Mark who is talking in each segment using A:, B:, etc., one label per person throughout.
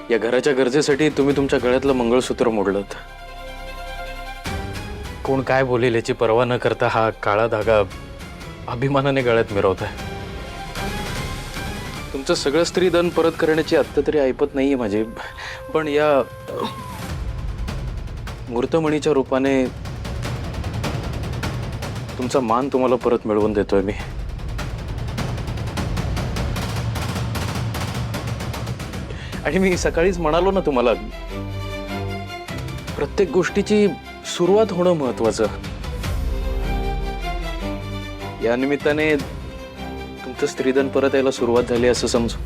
A: या घराच्या गरजेसाठी तुम्ही तुमच्या गळ्यातलं मंगळसूत्र मोडलं. कोण काय बोलेल याची पर्वा न करता हा काळा धागा अभिमानाने गळ्यात मिरवताय. तुमचं सगळं स्त्रीधन परत करण्याची आत्ता तरी ऐपत नाहीये माझी, पण या मूर्तमणीच्या रूपाने तुमचा मान तुम्हाला परत मिळवून देतोय मी. आणि मी सकाळीच म्हणालो ना तुम्हाला, प्रत्येक गोष्टीची सुरुवात होणं महत्वाचं. या निमित्ताने तुमचं स्त्रीधन परत यायला सुरुवात झाली असं समजू.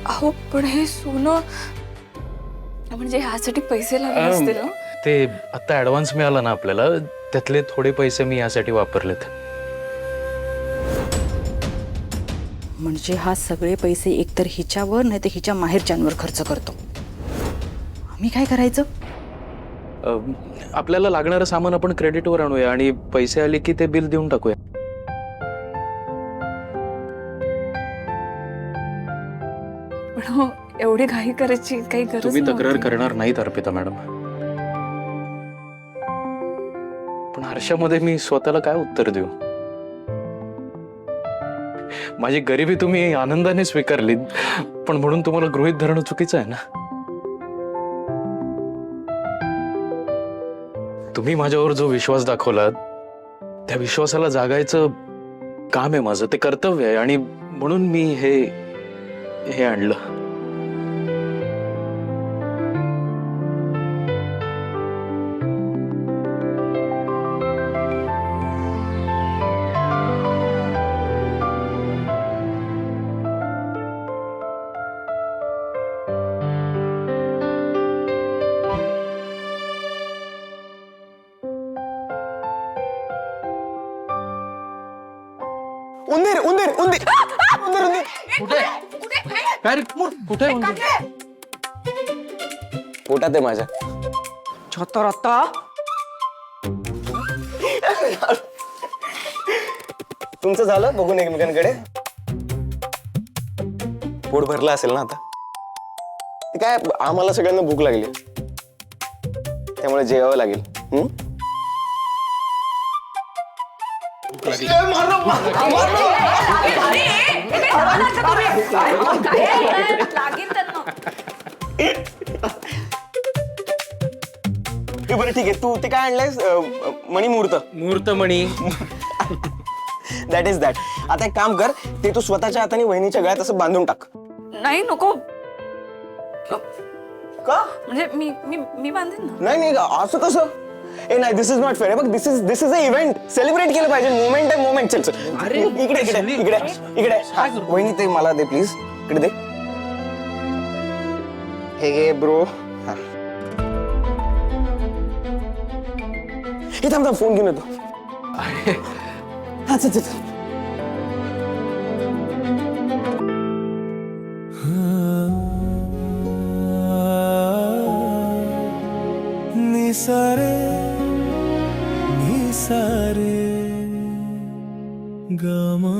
B: अहो पण हे सोनं म्हणजे ह्यासाठी पैसे लागले असतील ना?
A: ते आता ऍडव्हान्स मिळाला ना आपल्याला, त्यातले थोडे पैसे मी यासाठी वापरलेत.
C: म्हणजे हा सगळे पैसे एकतर हिच्यावर नाही तर हिच्या माहेरच्यांवर खर्च करतो. आम्ही काय करायचं?
A: आपल्याला लागणारं सामान आपण क्रेडिटवर आणूया आणि पैसे आले की ते बिल देऊन टाकूया.
B: पण हो, एवढी घाई करायची काही गरज
A: तुम्ही तक्रार
B: नव्हती.
A: करणार नाहीत अर्पिता मॅडम, पण हर्षामध्ये मी स्वतःला काय उत्तर देऊ? माझी गरिबी तुम्ही आनंदाने स्वीकारली, पण म्हणून तुम्हाला गृहीत धरणं चुकीचं आहे ना. तुम्ही माझ्यावर जो विश्वास दाखवला त्या विश्वासाला जागायचं काम आहे माझं, ते कर्तव्य आहे, आणि म्हणून मी हे आणलं.
D: उंदीर उंदीर उंदीर उंदीर उंदीर
A: काय रे? कुठे
D: पोटात आहे माझ्या.
C: छोतर आता
D: तुमचं झालं बघून एकमेकांकडे? पोट भरलं असेल ना आता? ते काय, आम्हाला सगळ्यांना भूक लागली त्यामुळे जेवावं लागेल. बरं ठीक आहे, तू ते काय आणलंयस? मणिमुहूर्त.
A: मुहूर्तमणी.
D: That is that. आता एक काम कर, ते तू स्वतःच्या हाताने वहिनीच्या गळ्यात असं बांधून टाक.
B: नाही नको.
D: का?
B: म्हणजे मी मी मी बांधेन ना.
D: नाही नाही, असं कसं? ए नाही, दिस इज नॉट फेअर. बघ, दिस इज अ इव्हेंट. सेलिब्रेट केलं पाहिजे. मोमेंट आहे, मोमेंट. चल चल.
A: अरे,
D: इकडे इकडे इकडे इकडे. वहिनी ते मला दे प्लीज. इकडे दे. हे घे ब्रो. हे थांब थांब, फोन घेऊन येतो. हा चल चल.
E: निसारे निसारे गमा